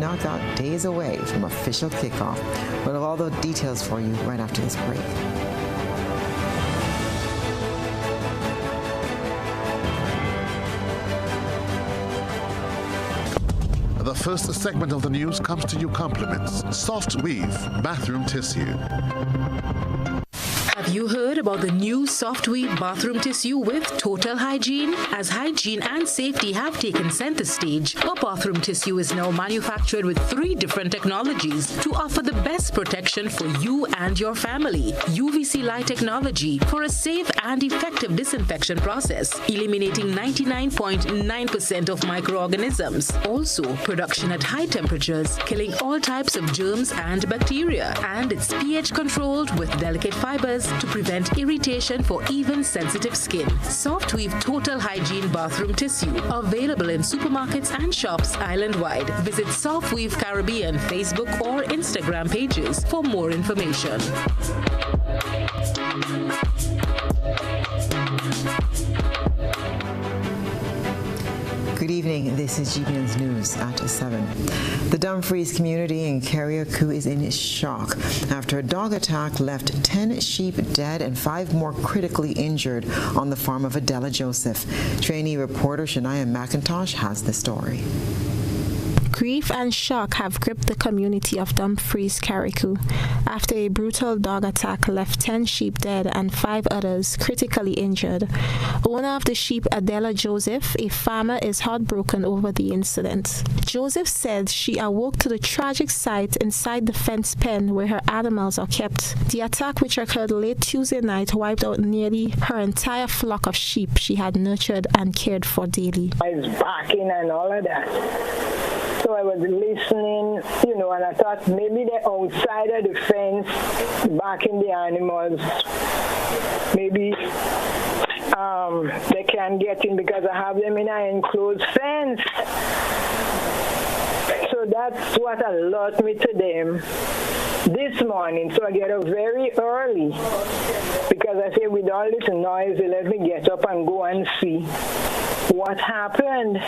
knockout days away from official kickoff. We'll have all the details for you right after this break. The first segment of the news comes to you compliments Soft Weave Bathroom Tissue. Have you heard about the new Soft Weave bathroom tissue with total hygiene? As hygiene and safety have taken center stage, our bathroom tissue is now manufactured with 3 different technologies to offer the best protection for you and your family. UVC light technology for a safe and effective disinfection process, eliminating 99.9% of microorganisms. Also, production at high temperatures, killing all types of germs and bacteria. And it's pH controlled with delicate fibers to prevent irritation for even sensitive skin. Soft Weave Total Hygiene Bathroom Tissue, available in supermarkets and shops island-wide. Visit Soft Weave Caribbean Facebook or Instagram pages for more information. Good evening. This is GBN's News at 7. The Dumfries community in Carriacou is in shock after a dog attack left 10 sheep dead and 5 more critically injured on the farm of Adela Joseph. Trainee reporter Shania McIntosh has the story. Grief and shock have gripped the community of Dumfries, Carriacou, after a brutal dog attack left 10 sheep dead and 5 others critically injured. Owner of the sheep, Adela Joseph, a farmer, is heartbroken over the incident. Joseph said she awoke to the tragic sight inside the fence pen where her animals are kept. The attack, which occurred late Tuesday night, wiped out nearly her entire flock of sheep she had nurtured and cared for daily. I was barking and all of that. So I was listening, and I thought maybe they're outside of the fence, barking the animals. Maybe they can't get in because I have them in an enclosed fence. So that's what alerted me to them this morning. So I get up very early because I say with all this noise, they let me get up and go and see what happened.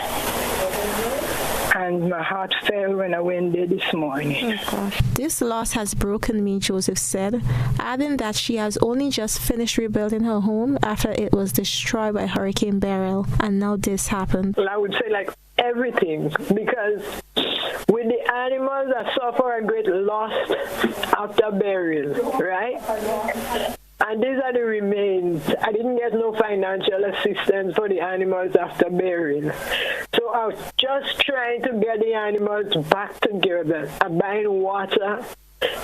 And my heart fell when I went there this morning. This loss has broken me, Joseph said, adding that she has only just finished rebuilding her home after it was destroyed by Hurricane Beryl, and now this happened. Well, I would say like everything, because with the animals I suffer a great loss after burial, right? And these are the remains. I didn't get no financial assistance for the animals after burial. So I was just trying to get the animals back together. I'm buying water,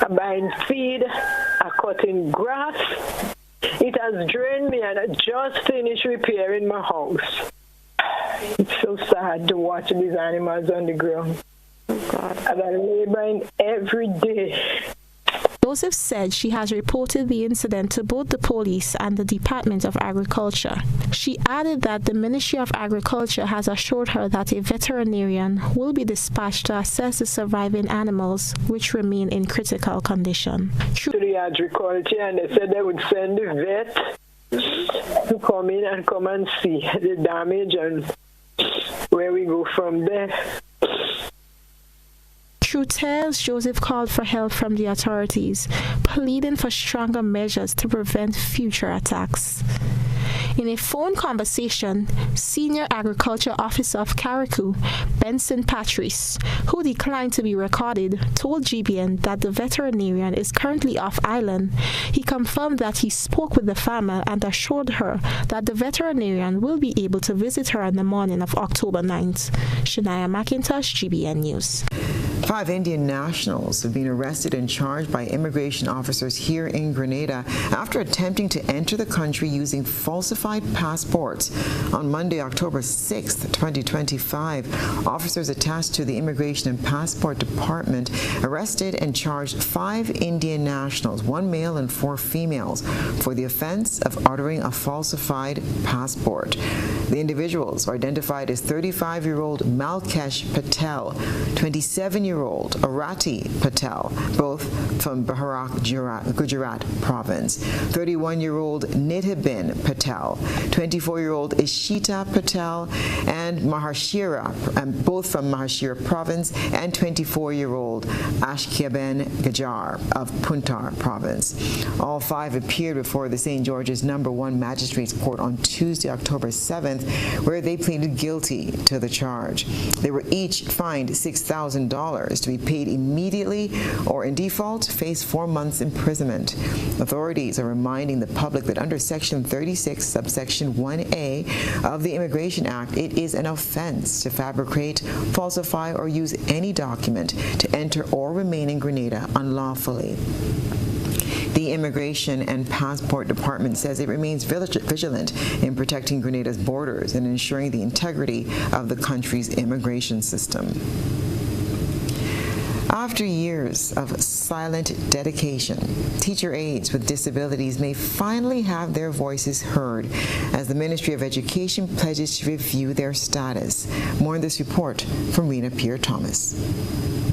I'm buying feed, I'm cutting grass. It has drained me, and I just finished repairing my house. It's so sad to watch these animals on the ground. Oh God. I've been laboring every day. Joseph said she has reported the incident to both the police and the Department of Agriculture. She added that the Ministry of Agriculture has assured her that a veterinarian will be dispatched to assess the surviving animals, which remain in critical condition. To the agriculture, and they said they would send the vet to come in and come and see the damage and where we go from there. Through tears, Joseph called for help from the authorities, pleading for stronger measures to prevent future attacks. In a phone conversation, Senior Agriculture Officer of Carriacou, Benson Patrice, who declined to be recorded, told GBN that the veterinarian is currently off island. He confirmed that he spoke with the farmer and assured her that the veterinarian will be able to visit her on the morning of October 9th. Shania McIntosh, GBN News. 5 Indian nationals have been arrested and charged by immigration officers here in Grenada after attempting to enter the country using falsified passports. On Monday, October 6, 2025, officers attached to the Immigration and Passport Department arrested and charged 5 Indian nationals, 1 male and 4 females, for the offense of uttering a falsified passport. The individuals were identified as 35-year-old Malkesh Patel, 27-year-old 29-year-old Arati Patel, both from Baharak, Gujarat province, 31-year-old Nithabin Patel, 24-year-old Ishita Patel, and Mahashira, both from Mahashira province, and 24-year-old Ashkiaben Gajar of Puntar province. All five appeared before the St. George's No. 1 Magistrates Court on Tuesday, October 7th, where they pleaded guilty to the charge. They were each fined $6,000 to be paid immediately or, in default, face 4 months imprisonment. Authorities are reminding the public that under Section 36, subsection 1A of the Immigration Act, it is an offense to fabricate, falsify, or use any document to enter or remain in Grenada unlawfully. The Immigration and Passport Department says it remains vigilant in protecting Grenada's borders and ensuring the integrity of the country's immigration system. After years of silent dedication, teacher aides with disabilities may finally have their voices heard as the Ministry of Education pledges to review their status. More in this report from Rena Pierre-Thomas.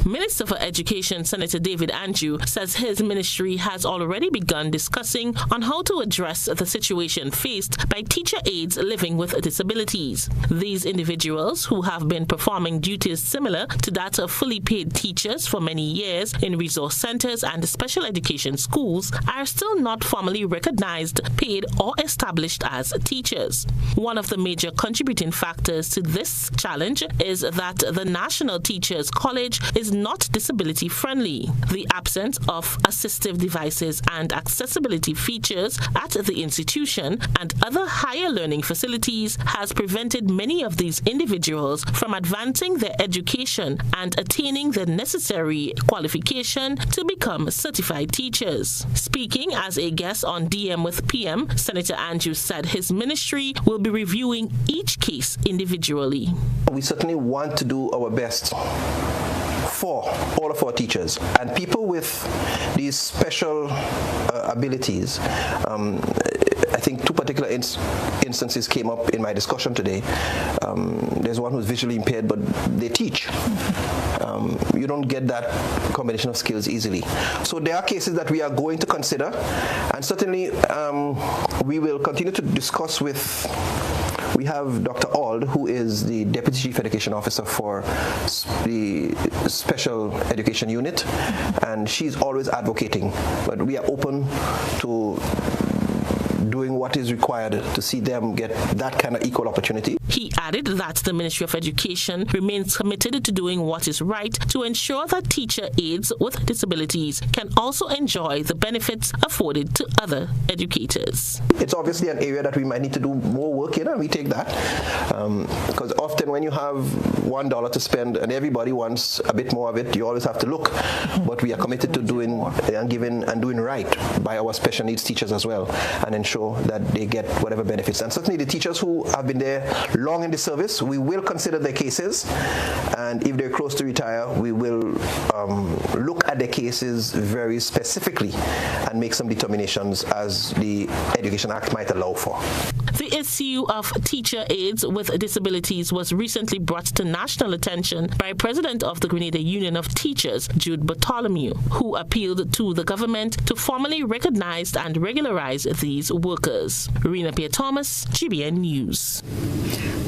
Minister for Education Senator David Andrew says his ministry has already begun discussing on how to address the situation faced by teacher aides living with disabilities. These individuals, who have been performing duties similar to that of fully paid teachers for many years in resource centers and special education schools, are still not formally recognized, paid, or established as teachers. One of the major contributing factors to this challenge is that the National Teachers College is not disability friendly. The absence of assistive devices and accessibility features at the institution and other higher learning facilities has prevented many of these individuals from advancing their education and attaining the necessary qualification to become certified teachers. Speaking as a guest on DM with PM, Senator Andrews said his ministry will be reviewing each case individually. We certainly want to do our best for all of our teachers and people with these special abilities. I think two particular instances came up in my discussion today. There's one who's visually impaired, but they teach. You don't get that combination of skills easily. So there are cases that we are going to consider, and certainly we will continue to discuss with. We have Dr. Ald, who is the Deputy Chief Education Officer for the Special Education Unit, and she's always advocating, but we are open to doing what is required to see them get that kind of equal opportunity. He added that the Ministry of Education remains committed to doing what is right to ensure that teacher aides with disabilities can also enjoy the benefits afforded to other educators. It's obviously an area that we might need to do more work in, and we take that. Because often when you have $1 to spend and everybody wants a bit more of it, you always have to look. But we are committed to doing and giving and doing right by our special needs teachers as well, and ensure that they get whatever benefits. And certainly the teachers who have been there long in the service, we will consider their cases, and if they're close to retire, we will look at their cases very specifically and make some determinations as the Education Act might allow for. The issue of teacher aides with disabilities was recently brought to national attention by President of the Grenada Union of Teachers, Jude Bartholomew, who appealed to the government to formally recognize and regularize these workers. Rena Pierre-Thomas, GBN News.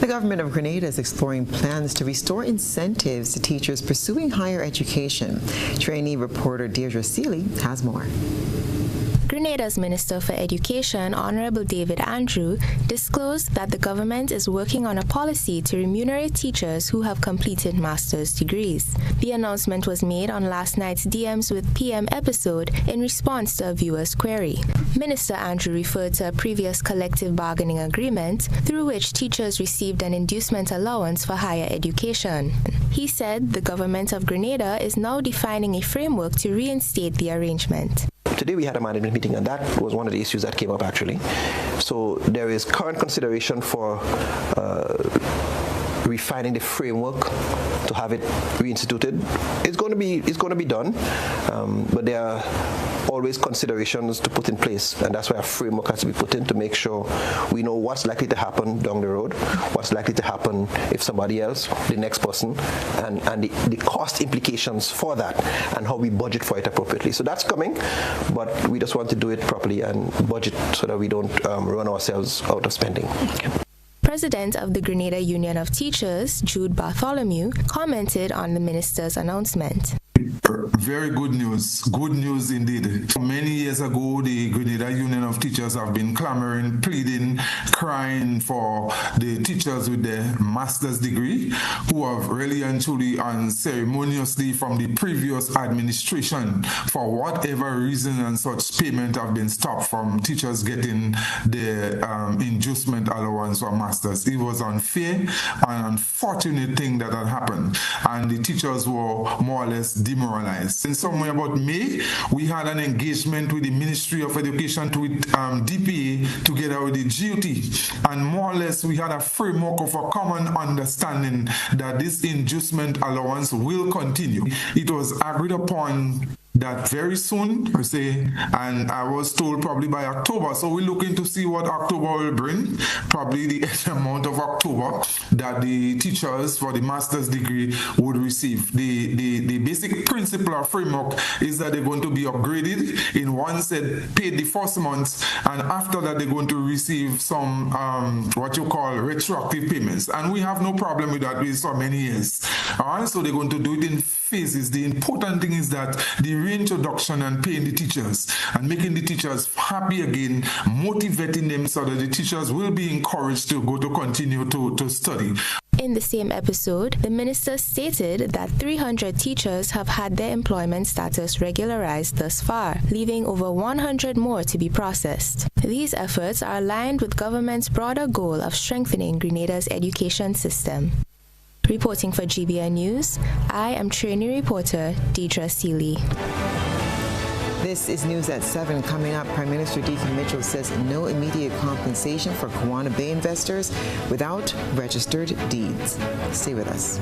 The government of Grenada is exploring plans to restore incentives to teachers pursuing higher education. Trainee reporter Deirdre Seeley has more. Grenada's Minister for Education, Honorable David Andrew, disclosed that the government is working on a policy to remunerate teachers who have completed master's degrees. The announcement was made on last night's DMs with PM episode in response to a viewer's query. Minister Andrew referred to a previous collective bargaining agreement through which teachers received an inducement allowance for higher education. He said the government of Grenada is now defining a framework to reinstate the arrangement. Today we had a management meeting, and that was one of the issues that came up actually. So there is current consideration for refining the framework to have it reinstituted. It's going to be done, but there are always considerations to put in place, and that's why a framework has to be put in to make sure we know what's likely to happen down the road, what's likely to happen if somebody else, the next person, and the cost implications for that, and how we budget for it appropriately. So that's coming, but we just want to do it properly and budget so that we don't run ourselves out of spending. President of the Grenada Union of Teachers, Jude Bartholomew, commented on the minister's announcement. Very good news indeed. Many years ago, the Grenada Union of Teachers have been clamoring, pleading, crying for the teachers with the master's degree who have really and truly unceremoniously from the previous administration, for whatever reason and such, payment have been stopped from teachers getting the inducement allowance for masters. It was unfair and unfortunate thing that had happened, and the teachers were more or less demoralized. In somewhere about May, we had an engagement with the Ministry of Education, with DPA, together with the GOT, and more or less we had a framework of a common understanding that this inducement allowance will continue. It was agreed upon that very soon, per se, and I was told probably by October. So we're looking to see what October will bring, probably the amount of October that the teachers for the master's degree would receive. The basic principle or framework is that they're going to be upgraded in one set, paid the first month, and after that they're going to receive some what you call retroactive payments. And we have no problem with that for many years. All right, so they're going to do it in phases. The important thing is that the reintroduction and paying the teachers and making the teachers happy again, motivating them so that the teachers will be encouraged to go to continue to study. In the same episode, the minister stated that 300 teachers have had their employment status regularized thus far, leaving over 100 more to be processed. These efforts are aligned with government's broader goal of strengthening Grenada's education system. Reporting for GBN News, I am trainee reporter Deidre Seeley. This is News at 7. Coming up, Prime Minister Deacon Mitchell says no immediate compensation for Kawana Bay investors without registered deeds. Stay with us.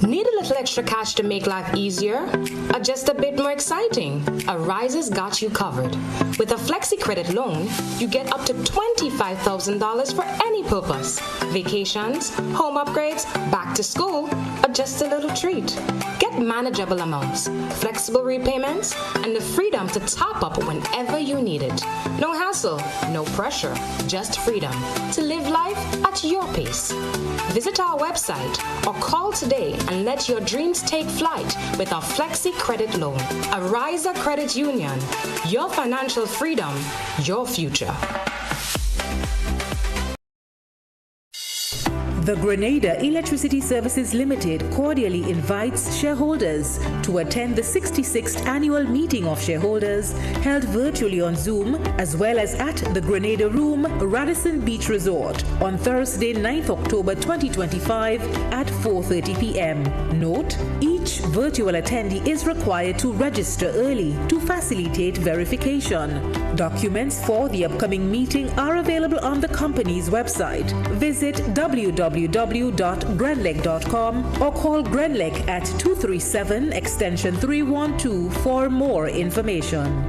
Need a little extra cash to make life easier? Or just a bit more exciting? Arise's got you covered. With a Flexi Credit loan, you get up to $25,000 for any purpose. Vacations, home upgrades, back to school, or just a little treat. Get manageable amounts, flexible repayments, and the freedom to top up whenever you need it. No hassle, no pressure, just freedom to live life at your pace. Visit our website or call today and let your dreams take flight with our Flexi Credit Loan. Arise Credit Union. Your financial freedom, your future. The Grenada Electricity Services Limited cordially invites shareholders to attend the 66th annual meeting of shareholders held virtually on Zoom as well as at the Grenada Room, Radisson Beach Resort on Thursday, 9th October 2025 at 4:30 p.m. Note, each virtual attendee is required to register early to facilitate verification. Documents for the upcoming meeting are available on the company's website. Visit www.grenlec.com or call Grenlec at 237 extension 312 for more information.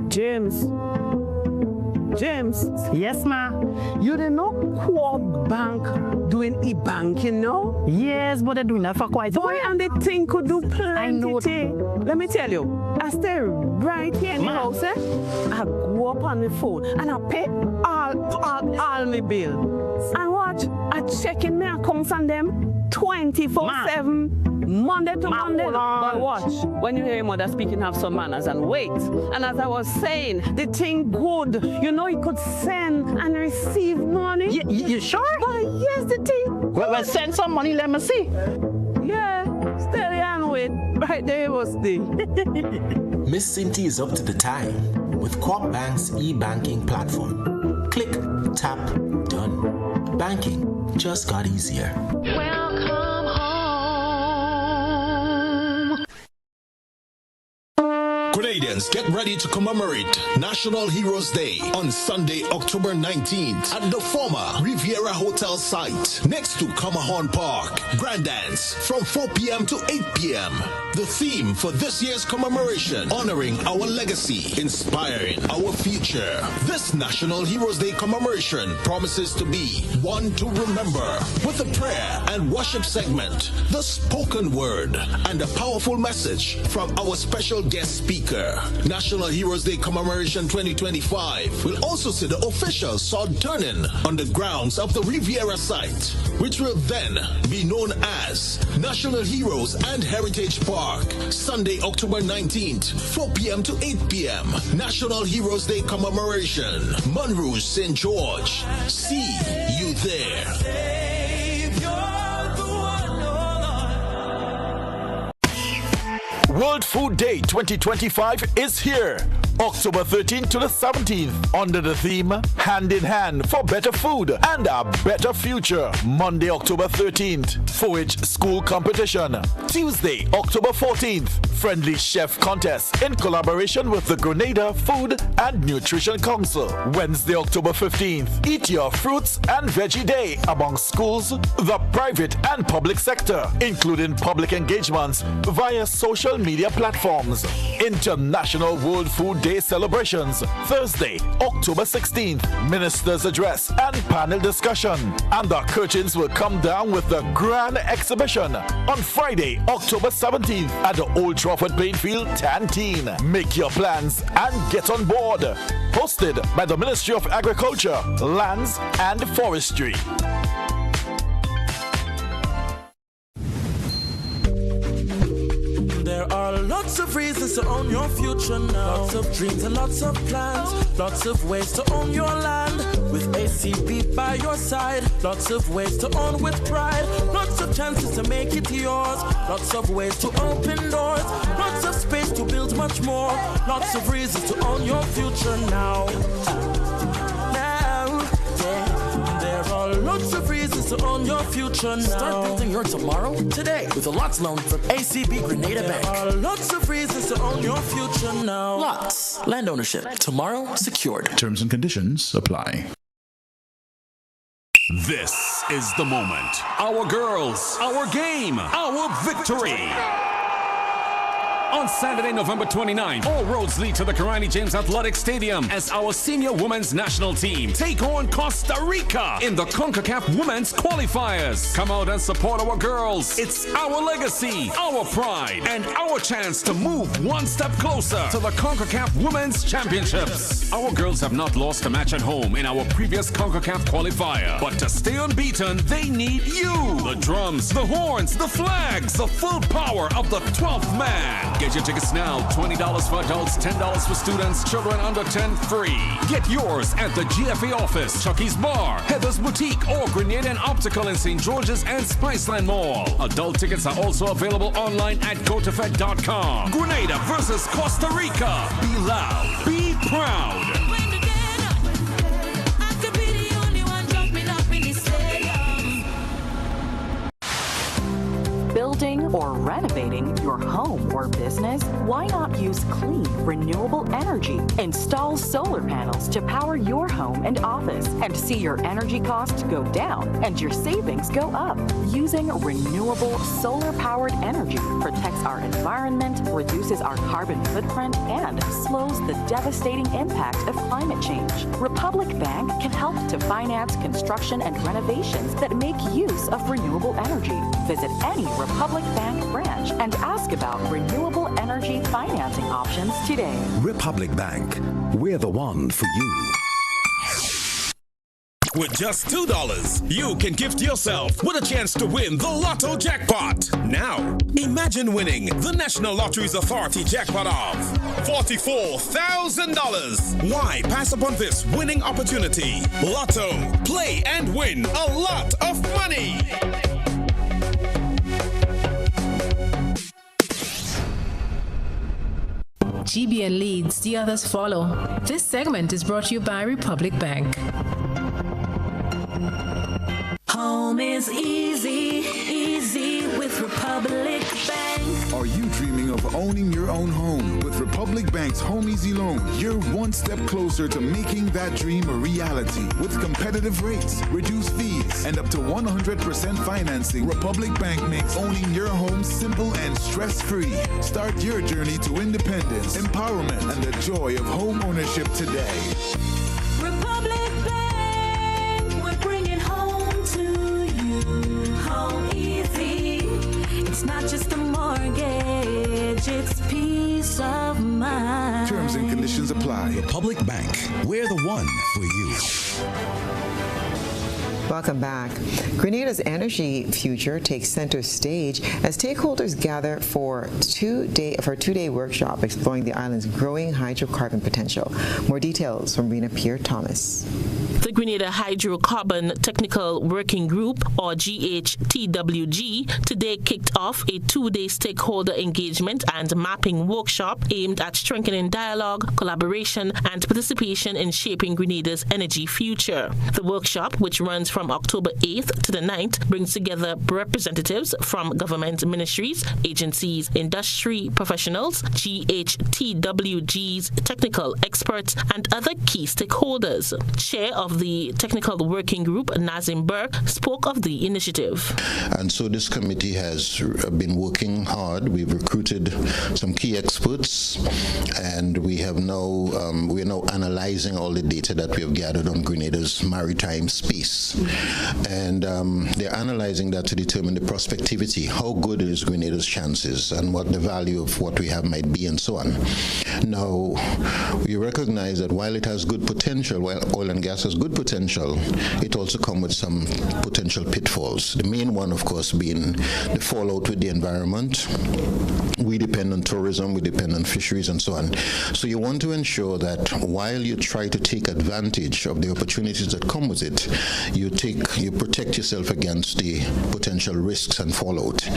James. Yes, ma. You didn't know Quad Bank doing e-banking, no? Yes, but they're doing that for quite a while. And the thing could do plenty. I know. Let me tell you, I stay right here in the house, I go up on the phone and I pay all my bills. And watch, I check in my accounts on them 24/7. Monday to Monday. But watch, when you hear your mother speaking, have some manners and wait. And as I was saying, the thing good, you know, you could send and receive money. You sure? But yes, the thing. Well, send some money, let me see. Yeah, steady and wait. Right there it was the. Miss Cinty is up to the time with Corp Bank's e-banking platform. Click, tap, done. Banking just got easier. Welcome home. Grenada Grenadians get ready to commemorate National Heroes Day on Sunday, October 19th at the former Riviera Hotel site next to Comahorn Park. Grand dance from 4 p.m. to 8 p.m. The theme for this year's commemoration, honoring our legacy, inspiring our future. This National Heroes Day commemoration promises to be one to remember, with a prayer and worship segment, the spoken word, and a powerful message from our special guest speaker. National Heroes Day Commemoration 2025 will also see the official sword turning on the grounds of the Riviera site, which will then be known as National Heroes and Heritage Park. Sunday, October 19th, 4 p.m. to 8 p.m. National Heroes Day Commemoration. Monrouge, St. George. See you there. World Food Day 2025 is here. October 13th to the 17th, under the theme Hand in Hand for Better Food and a Better Future. Monday, October 13th, 4-H School Competition. Tuesday, October 14th, Friendly Chef Contest in collaboration with the Grenada Food and Nutrition Council. Wednesday, October 15th, Eat Your Fruits and Veggie Day among schools, the private and public sector, including public engagements via social media platforms. International World Food Day celebrations. Thursday, October 16th, Minister's Address and panel discussion. And the curtains will come down with the grand exhibition on Friday, October 17th at the Old Trafford Plainfield Canteen. Make your plans and get on board. Hosted by the Ministry of Agriculture, Lands and Forestry. There are lots of reasons to own your future now. Lots of dreams and lots of plans. Lots of ways to own your land. With ACB by your side. Lots of ways to own with pride. Lots of chances to make it yours. Lots of ways to open doors. Lots of space to build much more. Lots of reasons to own your future now. There are lots of reasons to own your future now. Start building your tomorrow today with a Lots loan from ACB Grenada Bank. There are lots of reasons to own your future now. Lots. Land ownership. Tomorrow secured. Terms and conditions apply. This is the moment. Our girls, our game, our victory. On Saturday, November 29th, all roads lead to the Karani James Athletic Stadium as our senior women's national team take on Costa Rica in the CONCACAF Women's Qualifiers. Come out and support our girls. It's our legacy, our pride, and our chance to move one step closer to the CONCACAF Women's Championships. Our girls have not lost a match at home in our previous CONCACAF qualifier, but to stay unbeaten, they need you. The drums, the horns, the flags, the full power of the 12th man. Get your tickets now. $20 for adults, $10 for students, children under 10 free. Get yours at the GFA office, Chucky's Bar, Heather's Boutique, or Grenadian Optical in St. George's and Spiceland Mall. Adult tickets are also available online at gotofed.com. Grenada versus Costa Rica. Be loud. Be proud. Building or renovating your home or business? Why not use clean, renewable energy? Install solar panels to power your home and office and see your energy costs go down and your savings go up. Using renewable solar-powered energy protects our environment, reduces our carbon footprint, and slows the devastating impact of climate change. Republic Bank can help to finance construction and renovations that make use of renewable energy. Visit any Republic Bank branch and ask about renewable energy financing options today. Republic Bank, we're the one for you. With just $2, you can gift yourself with a chance to win the Lotto jackpot. Now, imagine winning the National Lotteries Authority jackpot of $44,000. Why pass upon this winning opportunity? Lotto, play and win a lot of money. GBN leads, the others follow. This segment is brought to you by Republic Bank. Home is easy, easy with Republic Bank. Are you dreaming of owning your own home? With Republic Bank's Home Easy Loan, you're one step closer to making that dream a reality. With competitive rates, reduced fees, and up to 100% financing, Republic Bank makes owning your home simple and stress-free. Start your journey to independence, empowerment, and the joy of home ownership today. Republic Bank, we're bringing home to you. Home easy. It's not just a mortgage, it's peace of mind. Terms and conditions apply. Republic Bank, we're the one for you. Welcome back. Grenada's energy future takes center stage as stakeholders gather for a two-day workshop exploring the island's growing hydrocarbon potential. More details from Rena Pierre-Thomas. The Grenada Hydrocarbon Technical Working Group, or GHTWG, today kicked off a two-day stakeholder engagement and mapping workshop aimed at strengthening dialogue, collaboration, and participation in shaping Grenada's energy future. The workshop, which runs from October 8th to the 9th, brings together representatives from government ministries, agencies, industry professionals, GHTWG's technical experts, and other key stakeholders. Chair of the Technical Working Group, Nazim Burke, spoke of the initiative. And so this committee has been working hard. We've recruited some key experts, and we are now analyzing all the data that we have gathered on Grenada's maritime space. And they're analyzing that to determine the prospectivity, how good is Grenada's chances, and what the value of what we have might be, and so on. Now, we recognize that while it has good potential, while oil and gas has good potential, it also comes with some potential pitfalls. The main one, of course, being the fallout with the environment. We depend on tourism, we depend on fisheries, and so on. So you want to ensure that while you try to take advantage of the opportunities that come with it, you protect yourself against the potential risks and fallout.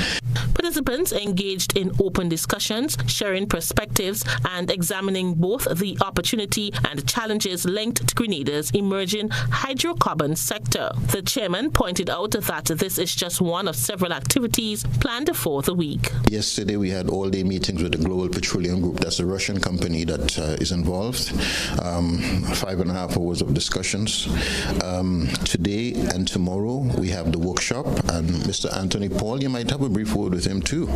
Participants engaged in open discussions, sharing perspectives, and examining both the opportunity and challenges linked to Grenada's emerging hydrocarbon sector. The chairman pointed out that this is just one of several activities planned for the week. Yesterday we had all-day meetings with the Global Petroleum Group. That's a Russian company that is involved. 5.5 hours of discussions. Today and tomorrow we have the workshop, and Mr. Anthony Paul, you might have a brief word with him too,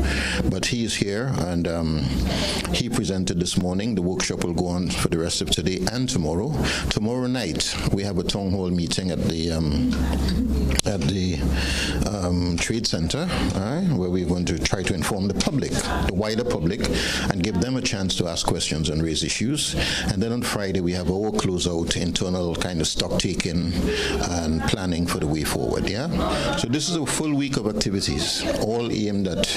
but he is here, and he presented this morning. The workshop will go on for the rest of today and tomorrow. Tomorrow night we have a town hall meeting at the Trade Center, where we're going to try to inform the public, the wider public, and give them a chance to ask questions and raise issues. And then on Friday we have our closeout, internal kind of stock taking and planning for the way forward. So this is a full week of activities, all aimed at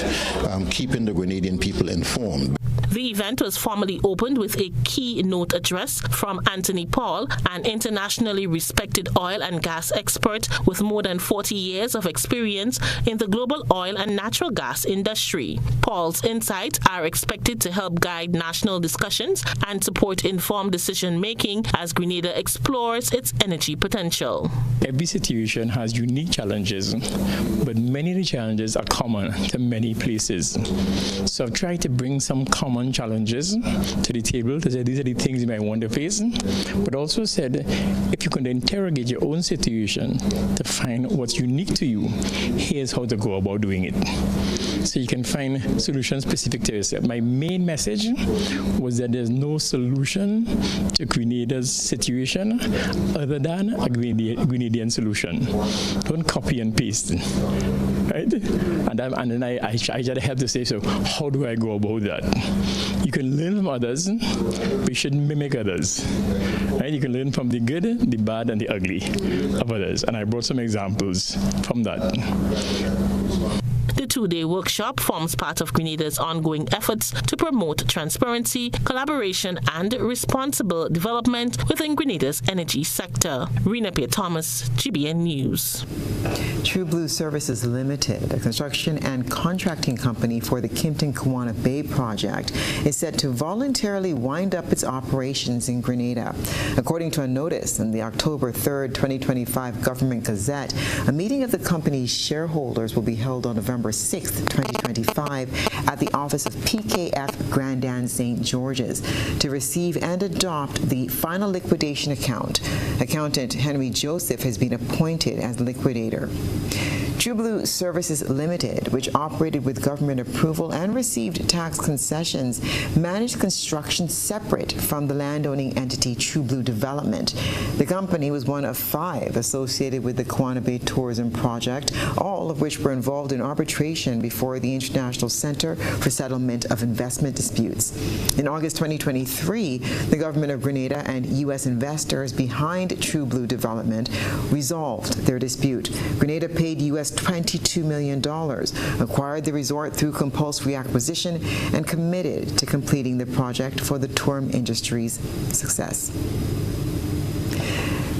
keeping the Grenadian people informed. The event was formally opened with a keynote address from Anthony Paul, an internationally respected oil and gas expert with more than 40 years of experience in the global oil and natural gas industry. Paul's insights are expected to help guide national discussions and support informed decision-making as Grenada explores its energy potential. Every situation has unique challenges, but many of the challenges are common to many places. So I've tried to bring some common challenges to the table to say these are the things you might want to face, but also said if you can interrogate your own situation to find what's unique to you, here's how to go about doing it. So you can find solutions specific to yourself. My main message was that there's no solution to Grenada's situation other than a Grenadian solution. Don't copy and paste. Right? And then I try to help to say, so how do I go about that? You can learn from others, but you shouldn't mimic others. Right? You can learn from the good, the bad, and the ugly of others. And I brought some examples from that. The two-day workshop forms part of Grenada's ongoing efforts to promote transparency, collaboration, and responsible development within Grenada's energy sector. Rena P. Thomas, GBN News. True Blue Services Limited, a construction and contracting company for the Kimpton-Kawana Bay project, is set to voluntarily wind up its operations in Grenada. According to a notice in the October 3, 2025 Government Gazette, a meeting of the company's shareholders will be held on November 6, 2025 at the office of PKF Grandin St. George's to receive and adopt the final liquidation account. Accountant Henry Joseph has been appointed as liquidator. True Blue Services Limited, which operated with government approval and received tax concessions, managed construction separate from the landowning entity True Blue Development. The company was one of 5 associated with the Kawana Bay Tourism Project, all of which were involved in arbitration before the International Center for Settlement of Investment Disputes. In August 2023, the government of Grenada and U.S. investors behind True Blue Development resolved their dispute. Grenada paid U.S. $22 million, acquired the resort through compulsory acquisition, and committed to completing the project for the tourism industry's success.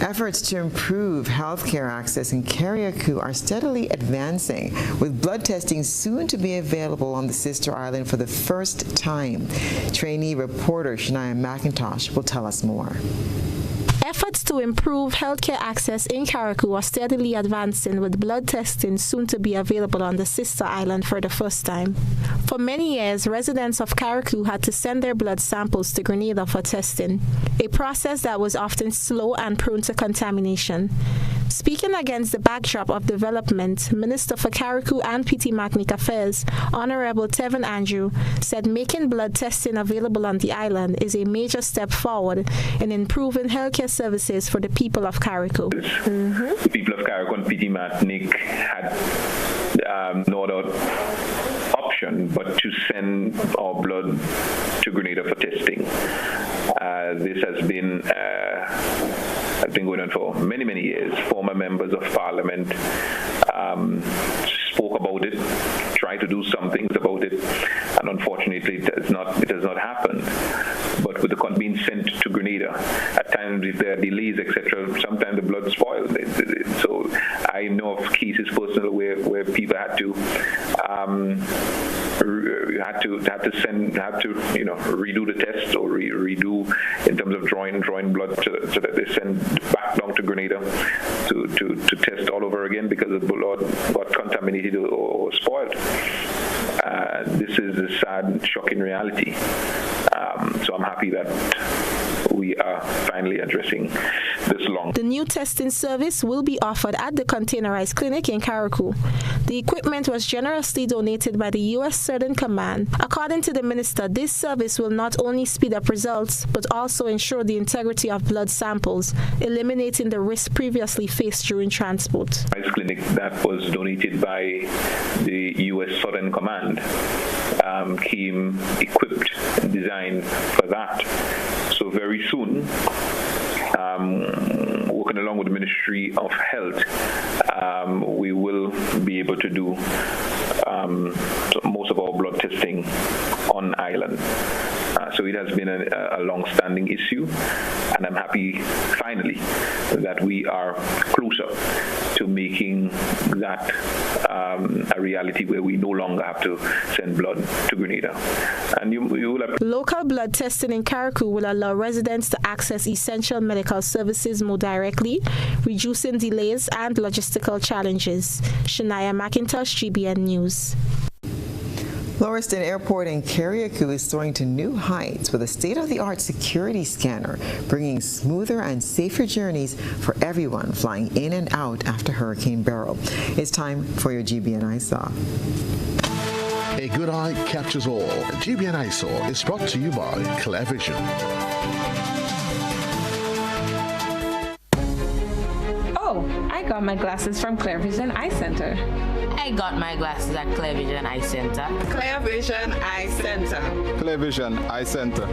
Efforts to improve healthcare access in Carriacou are steadily advancing, with blood testing soon to be available on the sister island for the first time. Trainee reporter Shania McIntosh will tell us more. Efforts to improve healthcare access in Carriacou are steadily advancing, with blood testing soon to be available on the sister island for the first time. For many years, residents of Carriacou had to send their blood samples to Grenada for testing, a process that was often slow and prone to contamination. Speaking against the backdrop of development, Minister for Carriacou and Petit-Martinique Affairs, Honorable Tevin Andrew, said making blood testing available on the island is a major step forward in improving healthcare services for the people of Carriacou. The people of Carriacou and Petit-Martinique had no other option but to send our blood to Grenada for testing. This has been going on for many, many years. Former members of parliament spoke about it, tried to do some things about it, and unfortunately it has not happened. But with the blood being sent to Grenada, at times if there are delays, etc., sometimes the blood spoils. So I know of cases personally where people had to redo the test or redo in terms of drawing blood so that they send back down to Grenada to test all over again because the blood got contaminated or spoiled. This is a sad, shocking reality. So I'm happy that we are finally addressing this long. The new testing service will be offered at the containerized clinic in Carriacou. The equipment was generously donated by the U.S. Southern Command. According to the minister, this service will not only speed up results, but also ensure the integrity of blood samples, eliminating the risk previously faced during transport. This clinic that was donated by the U.S. Southern Command came equipped and designed for that. So very soon, working along with the Ministry of Health, we will be able to do most of our blood testing on island. So it has been a long-standing issue, and I'm happy finally that we are closer to making that a reality where we no longer have to send blood to Grenada. And you will have local blood testing in Carriacou will allow residents to access essential medical services more directly, reducing delays and logistical challenges. Shania McIntosh, GBN News. Lauriston Airport in Carriacou is soaring to new heights with a state-of-the-art security scanner, bringing smoother and safer journeys for everyone flying in and out after Hurricane Beryl. It's time for your GBN ISAW. A good eye captures all. GBN ISAW is brought to you by Clearvision. Oh, I got my glasses from Clearvision Eye Center. I got my glasses at Clearvision Eye Center. Clearvision Eye Center. Clearvision Eye Center.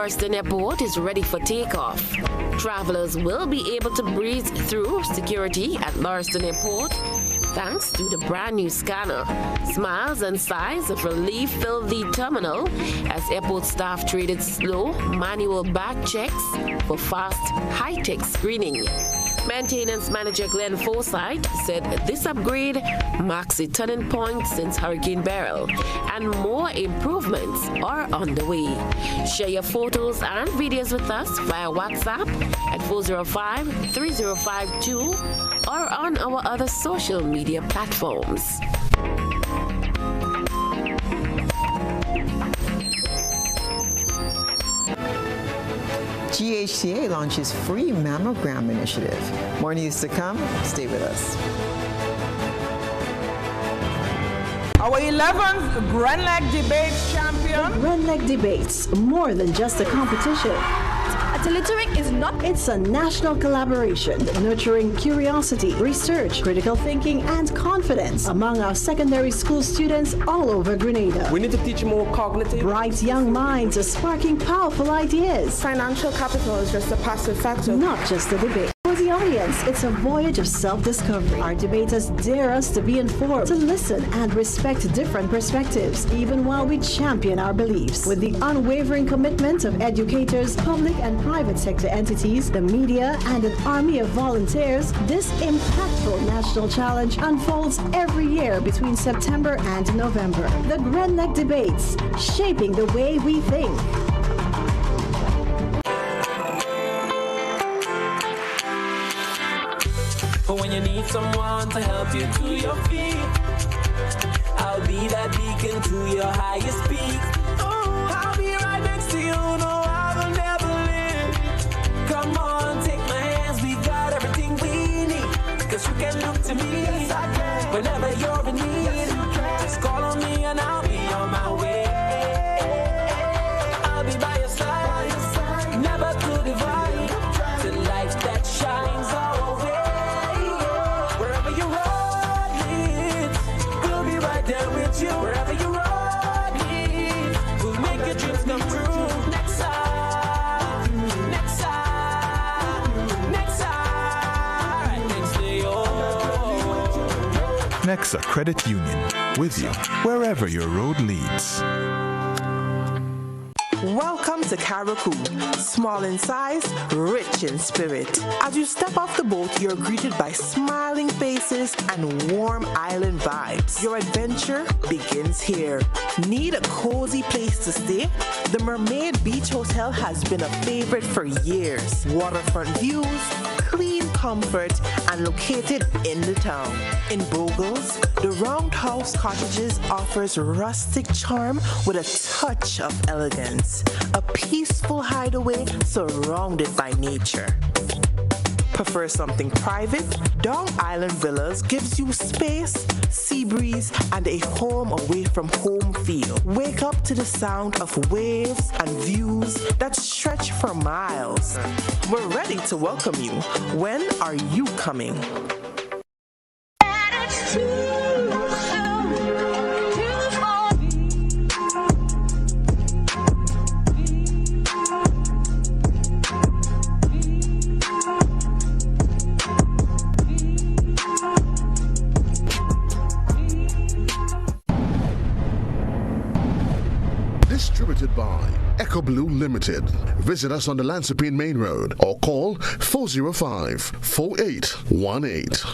Lauriston Airport is ready for takeoff. Travelers will be able to breeze through security at Lauriston Airport thanks to the brand new scanner. Smiles and sighs of relief filled the terminal as airport staff traded slow manual bag checks for fast high-tech screening. Maintenance manager Glenn Forsyth said this upgrade marks a turning point since Hurricane Beryl, and more improvements are on the way. Share your photos and videos with us via WhatsApp at 405-3052 or on our other social media platforms. GHCA launches free mammogram initiative. More news to come. Stay with us. Our 11th Grand Leg Debates champion. The Grand Leg Debates, more than just a competition. Ateliteric is not. It's a national collaboration, nurturing curiosity, research, critical thinking, and confidence among our secondary school students all over Grenada. We need to teach more cognitive. Bright young minds are sparking powerful ideas. Financial capital is just a passive factor. Not just a debate. For the audience, it's a voyage of self-discovery. Our debaters dare us to be informed, to listen and respect different perspectives, even while we champion our beliefs. With the unwavering commitment of educators, public and private sector entities, the media, and an army of volunteers, this impactful national challenge unfolds every year between September and November. The Grand Leg Debates, shaping the way we think. But when you need someone to help you to your feet, I'll be that beacon to your highest peak. Oh, I'll be right next to you, no, I will never leave. Come on, take my hands, we got everything we need. Cause you can look to me, yes, I can. Whenever you're in need, yes, you can. Just call on me and I'll be on my way. I'll be by your side, never to divide, to light that shines our way. Wherever you run, we'll make your dreams come true. Next time, next time, next time. Next to you. Nexa Credit Union, with you wherever your road leads. Welcome to Caracou, small in size, rich in spirit. As you step off the boat, you're greeted by smiling faces and warm island vibes. Your adventure begins here. Need a cozy place to stay? The Mermaid Beach Hotel has been a favorite for years. Waterfront views, clean comfort, and located in the town. In Bogles, the Roundhouse Cottages offers rustic charm with a touch of elegance. A peaceful hideaway surrounded by nature. Prefer something private? Dong Island Villas gives you space, sea breeze, and a home away from home feel. Wake up to the sound of waves and views that stretch for miles. We're ready to welcome you. When are you coming? Distributed by Echo Blue Limited. Visit us on the Lansapine Main Road or call 405-4818.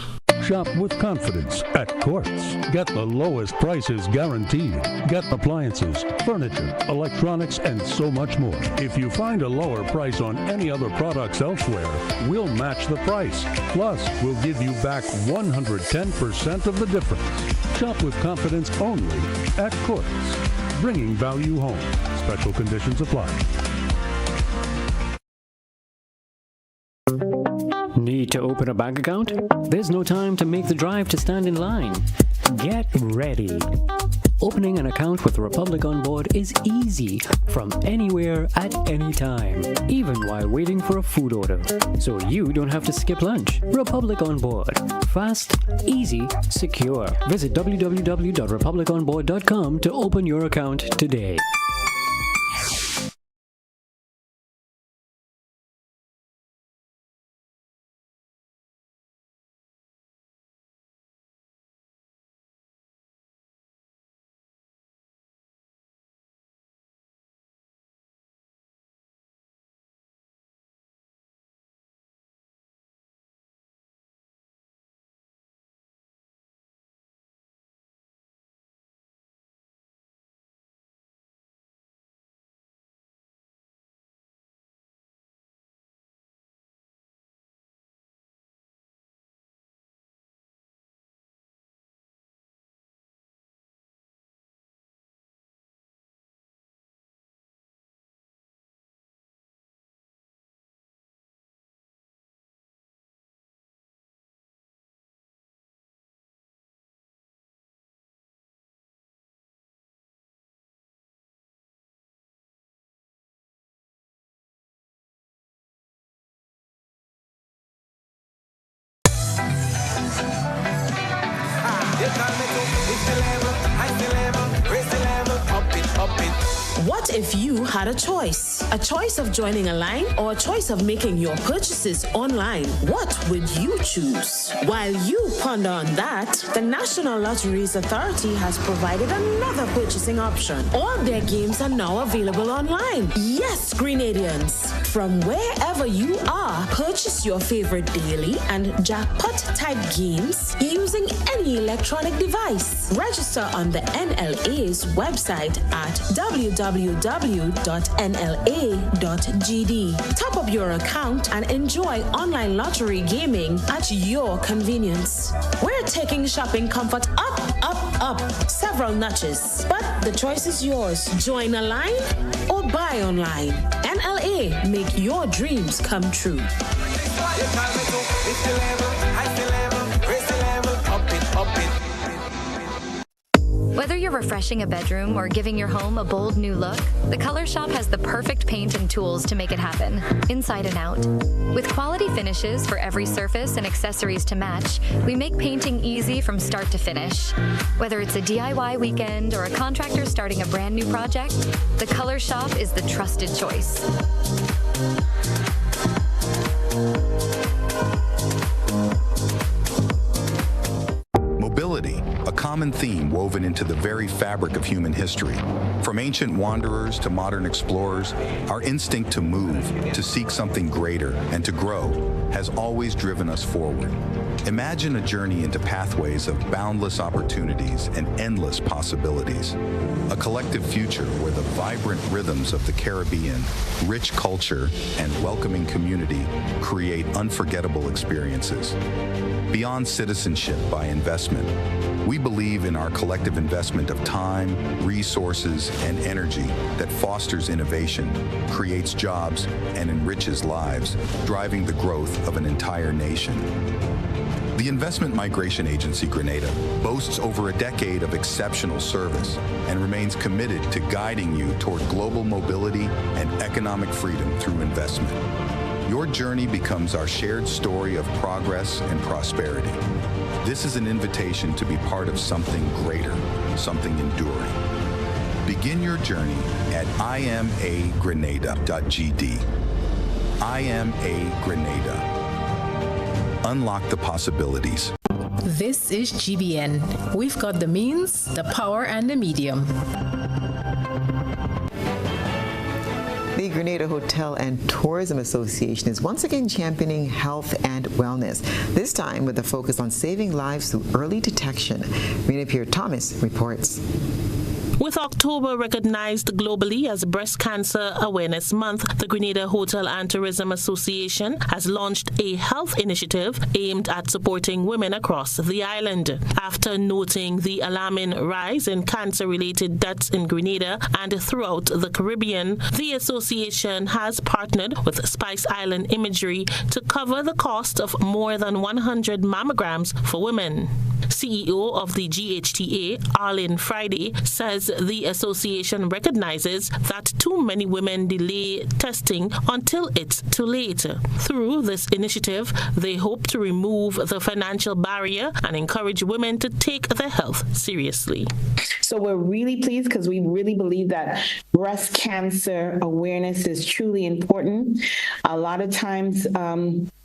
Shop with confidence at Quartz. Get the lowest prices guaranteed. Get appliances, furniture, electronics, and so much more. If you find a lower price on any other products elsewhere, we'll match the price. Plus, we'll give you back 110% of the difference. Shop with confidence only at Quartz. Bringing value home. Special conditions apply. Need to open a bank account? There's no time to make the drive to stand in line. Get ready. Opening an account with Republic On Board is easy from anywhere at any time, even while waiting for a food order. So you don't have to skip lunch. Republic On Board. Fast, easy, secure. Visit www.republiconboard.com to open your account today. What if you had a choice? A choice of joining a line or a choice of making your purchases online? What would you choose? While you ponder on that, the National Lotteries Authority has provided another purchasing option. All their games are now available online. Yes, Grenadians, from wherever you are, purchase your favorite daily and jackpot type games using any electronic device. Register on the NLA's website at www.nla.gd. Top up your account and enjoy online lottery gaming at your convenience. We're taking shopping comfort up several notches. But the choice is yours. Join a line or buy online. NLA, make your dreams come true. Whether you're refreshing a bedroom or giving your home a bold new look, the Color Shop has the perfect paint and tools to make it happen, inside and out. With quality finishes for every surface and accessories to match, we make painting easy from start to finish. Whether it's a DIY weekend or a contractor starting a brand new project, the Color Shop is the trusted choice. Mobility, a common theme woven into the very fabric of human history. From ancient wanderers to modern explorers, our instinct to move, to seek something greater, and to grow has always driven us forward. Imagine a journey into pathways of boundless opportunities and endless possibilities. A collective future where the vibrant rhythms of the Caribbean, rich culture, and welcoming community create unforgettable experiences. Beyond citizenship by investment, we believe in our collective investment of time, resources, and energy that fosters innovation, creates jobs, and enriches lives, driving the growth of an entire nation. The Investment Migration Agency Grenada boasts over a decade of exceptional service and remains committed to guiding you toward global mobility and economic freedom through investment. Your journey becomes our shared story of progress and prosperity. This is an invitation to be part of something greater, something enduring. Begin your journey at imagrenada.gd. IMA Grenada. Unlock the possibilities. This is GBN. We've got the means, the power, and the medium. The Grenada Hotel and Tourism Association is once again championing health and wellness, this time with a focus on saving lives through early detection. Rena Pierre-Thomas reports. With October recognized globally as Breast Cancer Awareness Month, the Grenada Hotel and Tourism Association has launched a health initiative aimed at supporting women across the island. After noting the alarming rise in cancer-related deaths in Grenada and throughout the Caribbean, the association has partnered with Spice Island Imagery to cover the cost of more than 100 mammograms for women. CEO of the GHTA, Arlene Friday, says the association recognizes that too many women delay testing until it's too late. Through this initiative, they hope to remove the financial barrier and encourage women to take their health seriously. So we're really pleased because we really believe that breast cancer awareness is truly important. A lot of times,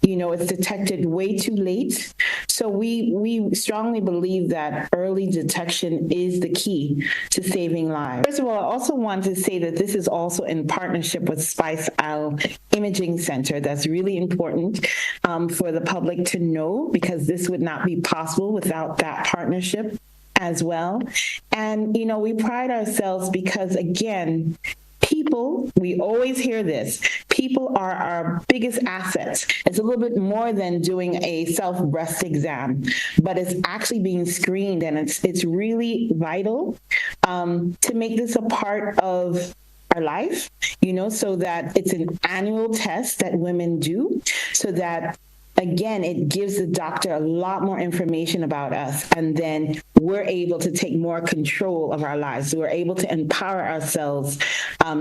it's detected way too late. So we strongly believe that early detection is the key to saving lives. First of all, I also want to say that this is also in partnership with Spice Island Imaging Center. That's really important for the public to know, because this would not be possible without that partnership as well. And, we pride ourselves because, again, people, we always hear this, people are our biggest assets. It's a little bit more than doing a self-breast exam, but it's actually being screened, and it's really vital to make this a part of our life, so that it's an annual test that women do, so that again, it gives the doctor a lot more information about us, and then we're able to take more control of our lives. We're able to empower ourselves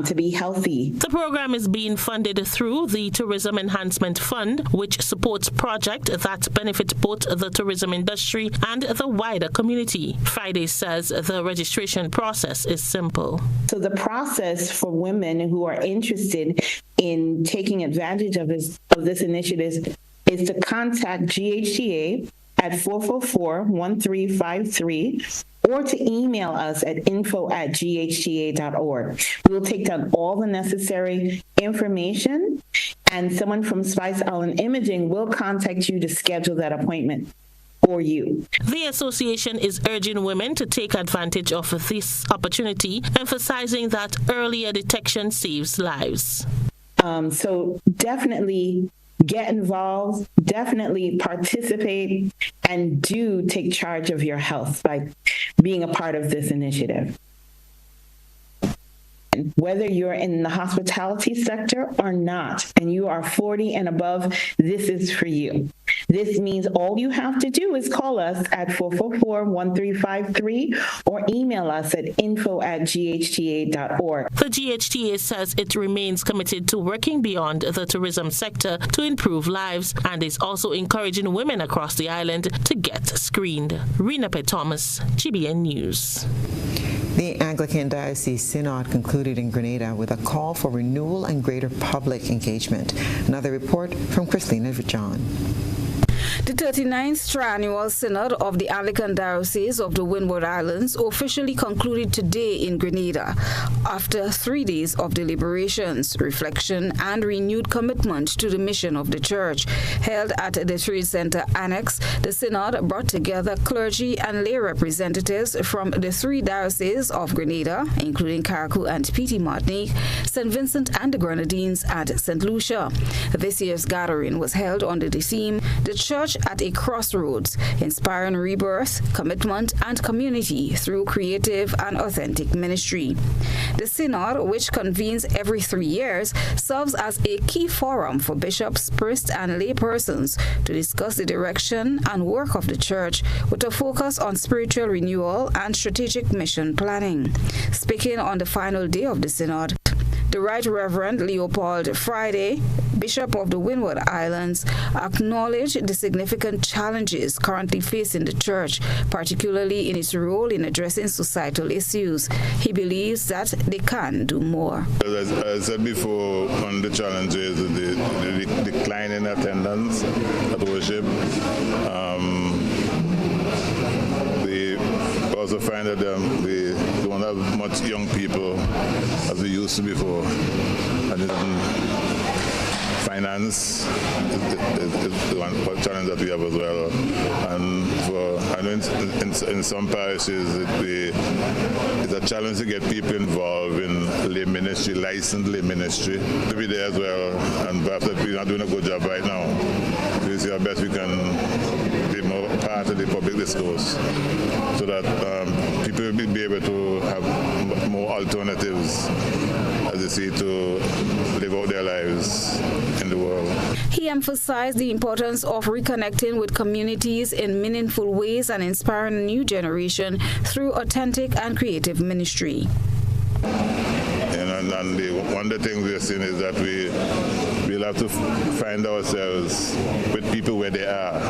to be healthy. The program is being funded through the Tourism Enhancement Fund, which supports projects that benefit both the tourism industry and the wider community. Friday says the registration process is simple. So the process for women who are interested in taking advantage of this initiative is to contact GHTA at 444-1353 or to email us at info@ghta.org. We will take down all the necessary information, and someone from Spice Island Imaging will contact you to schedule that appointment for you. The association is urging women to take advantage of this opportunity, emphasizing that earlier detection saves lives. So definitely get involved, definitely participate, and do take charge of your health by being a part of this initiative. Whether you're in the hospitality sector or not, and you are 40 and above, this is for you. This means all you have to do is call us at 444-1353 or email us at info@ghta.org. The GHTA says it remains committed to working beyond the tourism sector to improve lives and is also encouraging women across the island to get screened. Rena P. Thomas, GBN News. The Anglican Diocese Synod concluded in Grenada with a call for renewal and greater public engagement. Another report from Christina John. The 39th Triennial Synod of the Anglican Diocese of the Windward Islands officially concluded today in Grenada after 3 days of deliberations, reflection, and renewed commitment to the mission of the Church. Held at the Trade Center Annex, the Synod brought together clergy and lay representatives from the 3 dioceses of Grenada, including Carriacou and Petite Martinique, St. Vincent and the Grenadines, and St. Lucia. This year's gathering was held under the theme, The Church at a Crossroads, inspiring rebirth, commitment, and community through creative and authentic ministry. The Synod, which convenes every 3 years, serves as a key forum for bishops, priests, and laypersons to discuss the direction and work of the Church with a focus on spiritual renewal and strategic mission planning. Speaking on the final day of the Synod, the Right Reverend Leopold Friday, Bishop of the Windward Islands, acknowledged the significant challenges currently facing the Church, particularly in its role in addressing societal issues. He believes that they can do more. As I said before, one of the challenges is the decline in attendance at worship. We also find that we don't have much young people as we used to before. And finance is one challenge that we have as well. And I know in some parishes it's a challenge to get people involved in lay ministry, licensed lay ministry, to be there as well. And perhaps that we're not doing a good job right now. So we see how best we can be more part of the public discourse so that people will be able to have more alternatives as they see to live out their lives in the world. He emphasized the importance of reconnecting with communities in meaningful ways and inspiring a new generation through authentic and creative ministry. And one of the things we're seeing is that we'll have to find ourselves with people where they are.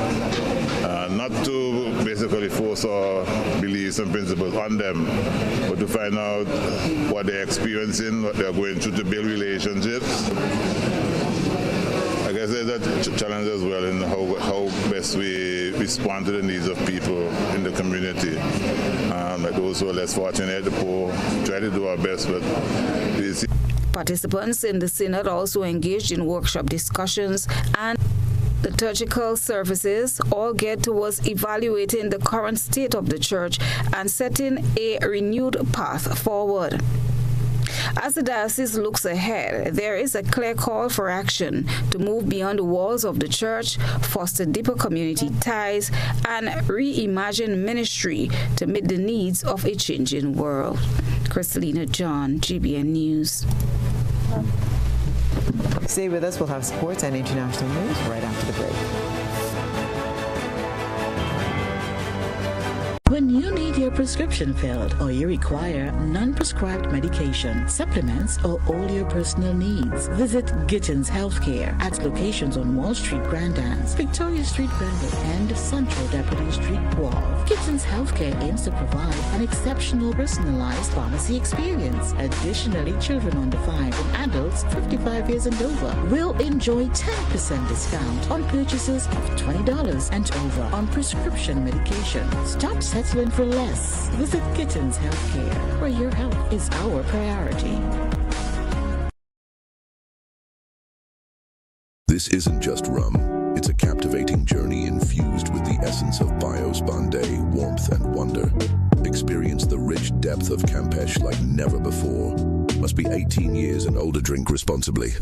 Not to basically force our beliefs and principles on them, but to find out what they're experiencing, what they're going through to build relationships. I guess there's a challenge as well in how best we respond to the needs of people in the community. Like those who are less fortunate, the poor, try to do our best, but we see. Participants in the Synod also engaged in workshop discussions and liturgical services, all geared towards evaluating the current state of the Church and setting a renewed path forward. As the diocese looks ahead, there is a clear call for action to move beyond the walls of the Church, foster deeper community ties, and reimagine ministry to meet the needs of a changing world. Christina John, GBN News. Stay with us. We'll have sports and international news right after the break. When you need your prescription filled or you require non-prescribed medication, supplements, or all your personal needs, visit Gittins Healthcare at locations on Wall Street, Grand Anse, Victoria Street, Granville, and Central Deputy Street, Wall. Gittins Healthcare aims to provide an exceptional personalized pharmacy experience. Additionally, children under 5 and adults 55 years and over will enjoy 10% discount on purchases of $20 and over on prescription medication. Stop settling for less. Visit Gittins Healthcare, where your health is our priority. This isn't just rum. It's a captivating journey infused with the essence of Bios Bombay, warmth and wonder. Experience the rich depth of Campeche like never before. Must be 18 years and older. Drink responsibly.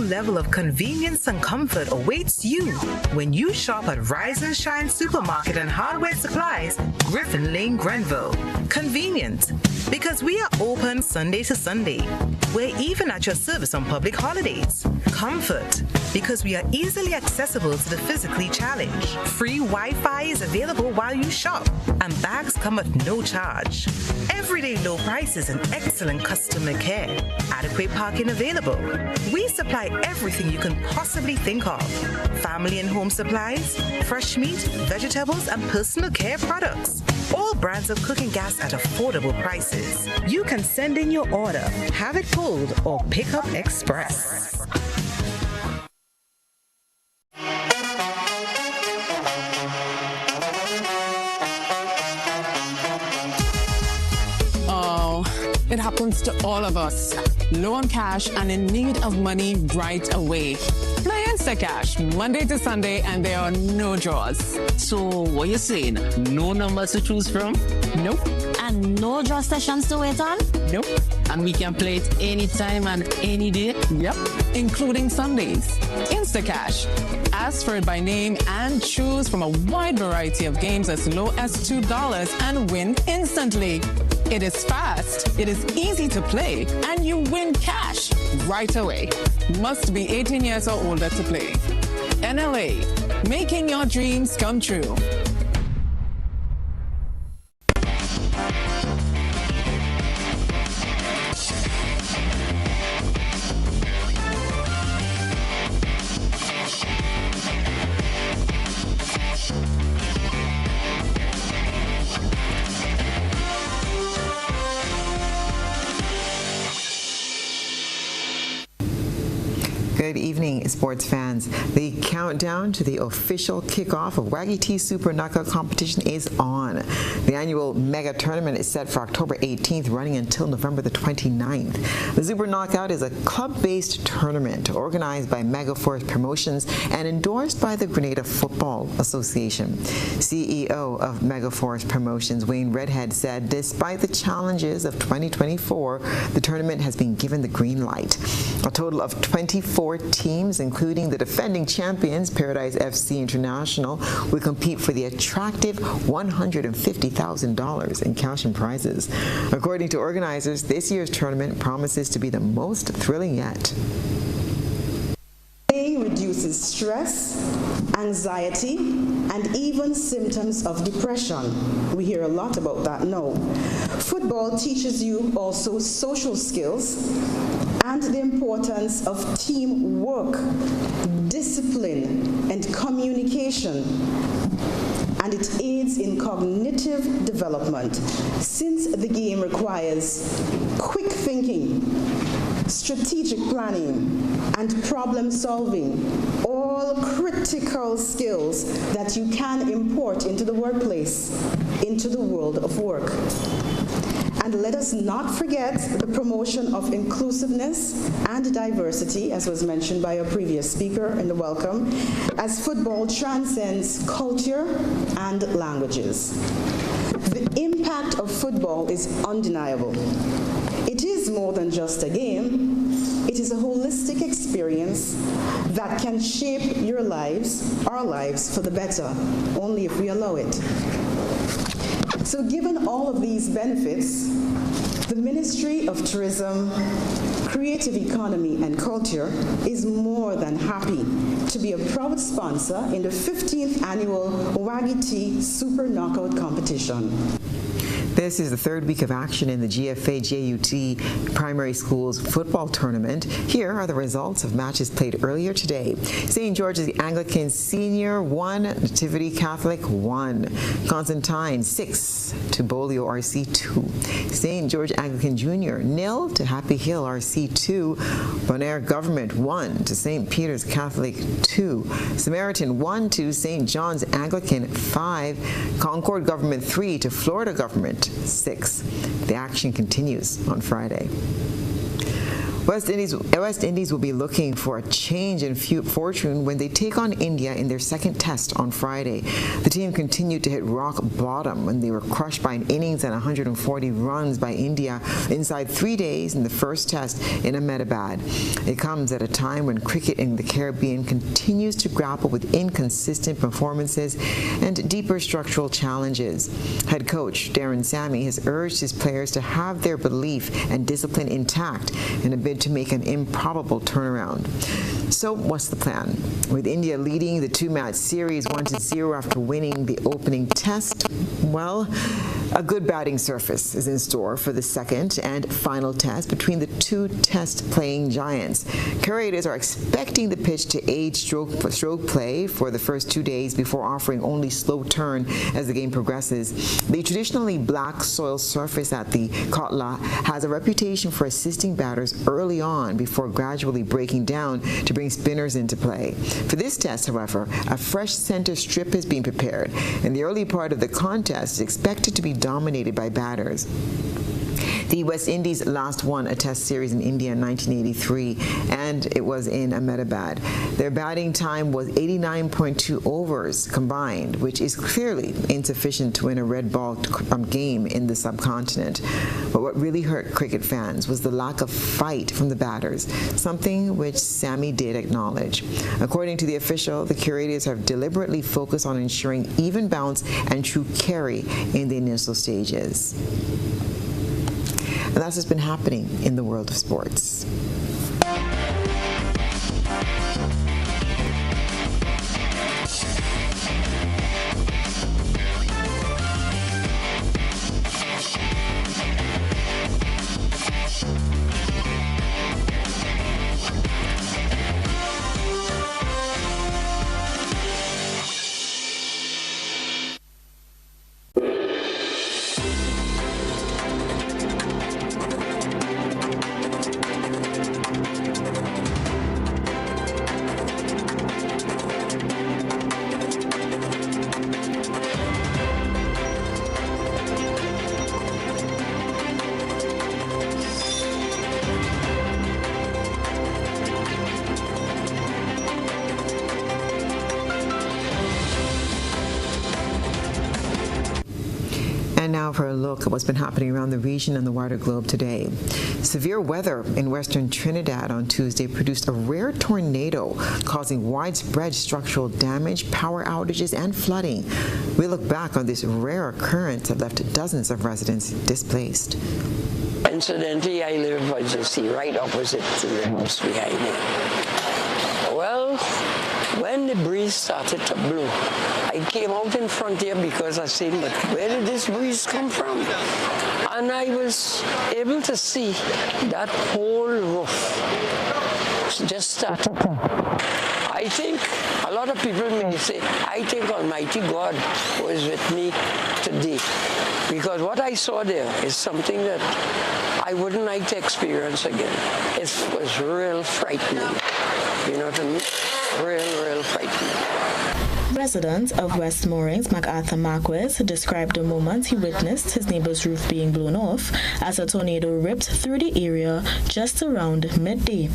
Level of convenience and comfort awaits you when you shop at Rise and Shine Supermarket and Hardware Supplies, Griffin Lane, Grenville. Convenient, because we are open Sunday to Sunday. We're even at your service on public holidays. Comfort, because we are easily accessible to the physically challenged. Free Wi-Fi is available while you shop, and bags come at no charge. Everyday low prices and excellent customer care. Adequate parking available. We supply everything you can possibly think of. Family and home supplies, fresh meat, vegetables, and personal care products. All brands of cooking gas at affordable prices. You can send in your order, have it pulled, or pick up express. It happens to all of us. Low on cash and in need of money right away. Play Instacash Monday to Sunday and there are no draws. So what you saying? No numbers to choose from? Nope. And no draw sessions to wait on? Nope. And we can play it anytime and any day? Yep. Including Sundays. Instacash. Ask for it by name and choose from a wide variety of games as low as $2 and win instantly. It is fast, it is easy to play, and you win cash right away. Must be 18 years or older to play. NLA, making your dreams come true. Good evening, sports fans. The countdown to the official kickoff of Waggy T Super Knockout competition is on. The annual mega tournament is set for October 18th, running until November the 29th. The Super Knockout is a club-based tournament organized by Megaforce Promotions and endorsed by the Grenada Football Association. CEO of Megaforce Promotions, Wayne Redhead, said despite the challenges of 2024, the tournament has been given the green light. A total of 24 teams, including the defending champions, Paradise FC International, will compete for the attractive $150,000 in cash and prizes. According to organizers, this year's tournament promises to be the most thrilling yet. Playing reduces stress, anxiety, and even symptoms of depression. We hear a lot about that now. Football teaches you also social skills and the importance of teamwork, discipline, and communication. And it aids in cognitive development since the game requires quick thinking, strategic planning, and problem solving, all critical skills that you can import into the workplace, into the world of work. And let us not forget the promotion of inclusiveness and diversity, as was mentioned by a previous speaker in the welcome, as football transcends culture and languages. The impact of football is undeniable. It is more than just a game. It is a holistic experience that can shape your lives, our lives, for the better, only if we allow it. So given all of these benefits, the Ministry of Tourism, Creative Economy and Culture is more than happy to be a proud sponsor in the 15th annual Wagiti Super Knockout Competition. This is the third week of action in the GFA JUT Primary Schools Football Tournament. Here are the results of matches played earlier today. St. George's Anglican Senior 1, Nativity Catholic 1. Constantine 6 to Bolio RC 2. St. George Anglican Junior 0 to Happy Hill RC 2. Bonaire Government 1 to St. Peter's Catholic 2. Samaritan 1 to St. John's Anglican 5. Concord Government 3 to Florida Government 6. The action continues on Friday. West Indies will be looking for a change in fortune when they take on India in their second test on Friday. The team continued to hit rock bottom when they were crushed by an innings and 140 runs by India inside 3 days in the first test in Ahmedabad. It comes at a time when cricket in the Caribbean continues to grapple with inconsistent performances and deeper structural challenges. Head coach Darren Sammy has urged his players to have their belief and discipline intact in a bid to make an improbable turnaround. So what's the plan? With India leading the two-match series 1-0 after winning the opening test, well, a good batting surface is in store for the second and final test between the two test-playing giants. Curators are expecting the pitch to aid stroke play for the first 2 days before offering only slow turn as the game progresses. The traditionally black soil surface at the Kotla has a reputation for assisting batters early on before gradually breaking down to bring spinners into play. For this test, however, a fresh center strip is being prepared, and the early part of the contest is expected to be dominated by batters. The West Indies last won a test series in India in 1983, and it was in Ahmedabad. Their batting time was 89.2 overs combined, which is clearly insufficient to win a red ball game in the subcontinent. But what really hurt cricket fans was the lack of fight from the batters, something which Sammy did acknowledge. According to the official, the Curators have deliberately focused on ensuring even bounce and true carry in the initial stages. And that's what's been happening in the world of sports. And now for a look at what's been happening around the region and the wider globe today. Severe weather in western Trinidad on Tuesday produced a rare tornado, causing widespread structural damage, power outages, and flooding. We look back on this rare occurrence that left dozens of residents displaced. Incidentally, I live, as you see, right opposite to the house behind me. Well, when the breeze started to blow, I came out in front here because I said, but where did this breeze come from? And I was able to see that whole roof just started. I think a lot of people may say, I think Almighty God was with me today, because what I saw there is something that I wouldn't like to experience again. It was real frightening. You know what I mean? Real frightening. Resident of West Moorings, MacArthur Marquez, described the moment he witnessed his neighbor's roof being blown off as a tornado ripped through the area just around midday.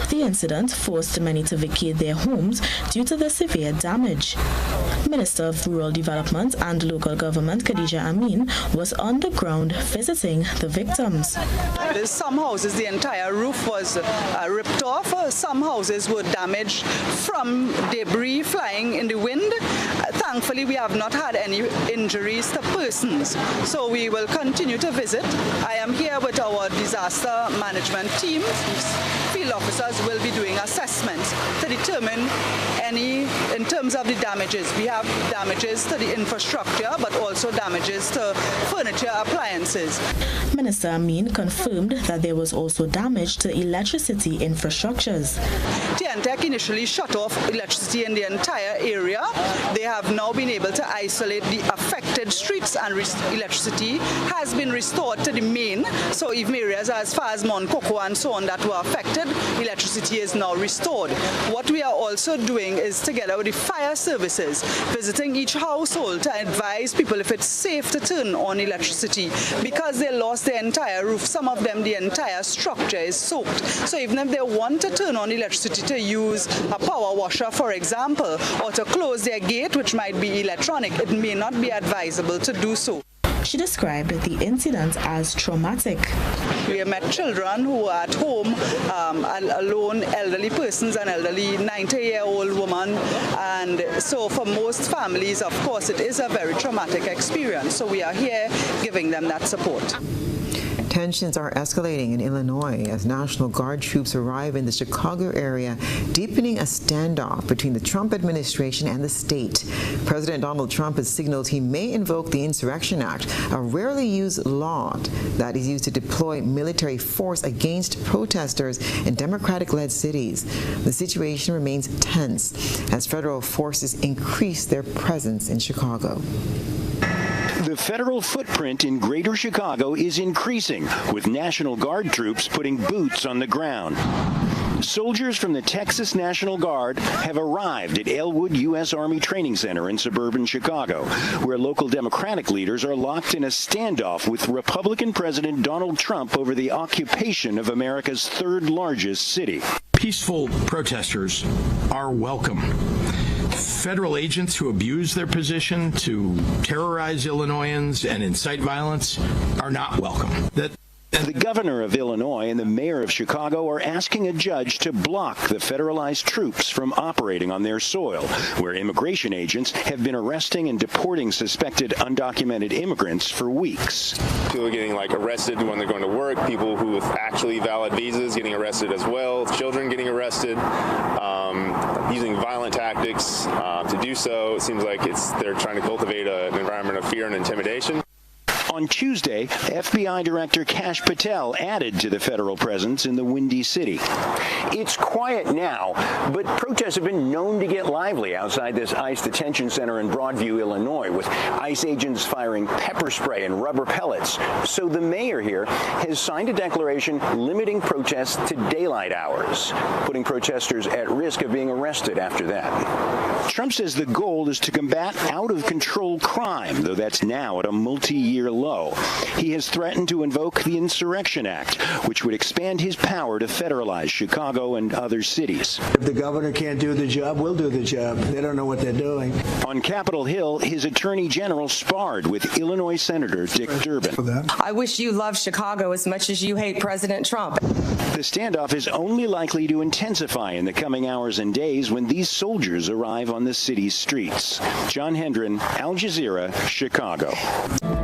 The incident forced many to vacate their homes due to the severe damage. Minister of Rural Development and Local Government, Khadija Amin, was on the ground visiting the victims. Some houses, the entire roof was ripped off. Some houses were damaged from debris flying in the wind. Thankfully, we have not had any injuries to persons, so we will continue to visit. I am here with our disaster management team. Field officers will be doing assessments to determine any, in terms of the damages. We have damages to the infrastructure, but also damages to furniture, appliances. Minister Amin confirmed that there was also damage to electricity infrastructures. TNTEC initially shut off electricity in the entire area. They have now been able to isolate the affected streets, and electricity has been restored to the main. So even areas as far as Mount Coco and so on that were affected, electricity is now restored. What we are also doing is, together with the fire services, visiting each household to advise people if it's safe to turn on electricity, because they lost their entire roof. Some of them, the entire structure is soaked. So even if they want to turn on electricity to use a power washer, for example, or to close their gate, which might be electronic, it may not be advisable to do so. She described the incident as traumatic. We have met children who are at home, alone, elderly persons, an elderly 90-year-old woman. And so for most families, of course, it is a very traumatic experience. So we are here giving them that support. Tensions are escalating in Illinois as National Guard troops arrive in the Chicago area, deepening a standoff between the Trump administration and the state. President Donald Trump has signaled he may invoke the Insurrection Act, a rarely used law that is used to deploy military force against protesters in Democratic-led cities. The situation remains tense as federal forces increase their presence in Chicago. The federal footprint in greater Chicago is increasing, with National Guard troops putting boots on the ground. Soldiers from the Texas National Guard have arrived at Elwood U.S. Army Training Center in suburban Chicago, where local Democratic leaders are locked in a standoff with Republican President Donald Trump over the occupation of America's third largest city. Peaceful protesters are welcome. Federal agents who abuse their position to terrorize Illinoisans and incite violence are not welcome. The governor of Illinois and the mayor of Chicago are asking a judge to block the federalized troops from operating on their soil, where immigration agents have been arresting and deporting suspected undocumented immigrants for weeks. People are getting arrested when they're going to work, people who with actually valid visas getting arrested as well, children getting arrested, using violent tactics to do so. It seems like they're trying to cultivate an environment of fear and intimidation. On Tuesday, FBI Director Kash Patel added to the federal presence in the Windy City. It's quiet now, but protests have been known to get lively outside this ICE detention center in Broadview, Illinois, with ICE agents firing pepper spray and rubber pellets. So the mayor here has signed a declaration limiting protests to daylight hours, putting protesters at risk of being arrested after that. Trump says the goal is to combat out-of-control crime, though that's now at a multi-year low. He has threatened to invoke the Insurrection Act, which would expand his power to federalize Chicago and other cities. If the governor can't do the job, we'll do the job. They don't know what they're doing. On Capitol Hill, his attorney general sparred with Illinois Senator Dick Durbin. I wish you loved Chicago as much as you hate President Trump. The standoff is only likely to intensify in the coming hours and days when these soldiers arrive on the city's streets. John Hendren, Al Jazeera, Chicago.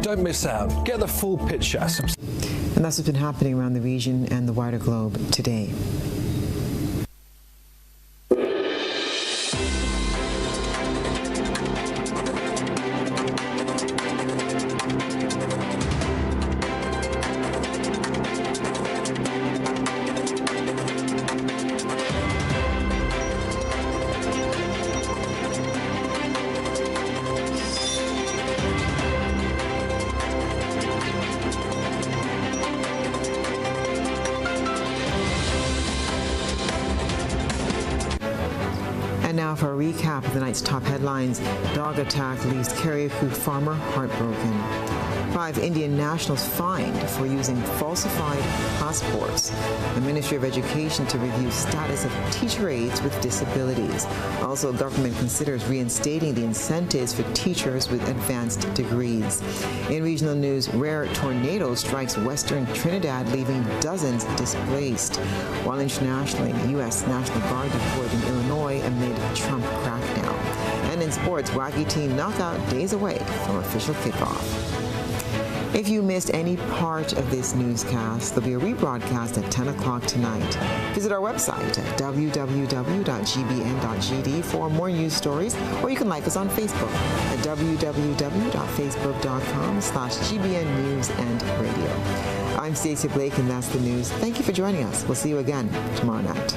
Don't miss out. Get the full picture. And that's what's been happening around the region and the wider globe today. Now for a recap of the night's top headlines. Dog attack leaves carrier crew farmer heartbroken. 5 Indian nationals fined for using falsified passports. The Ministry of Education to review status of teacher aides with disabilities. Also, government considers reinstating the incentives for teachers with advanced degrees. In regional news, rare tornado strikes western Trinidad, leaving dozens displaced. While internationally, U.S. National Guard deployed in Illinois amid Trump crackdown. And in GBN Sports Wacky Teen Knockout days away from official kickoff. If you missed any part of this newscast, there'll be a rebroadcast at 10 o'clock tonight. Visit our website at www.gbn.gd for more news stories, or you can like us on Facebook at www.facebook.com/GBN News and Radio. I'm Stasia Blake, and that's the news. Thank you for joining us. We'll see you again tomorrow night.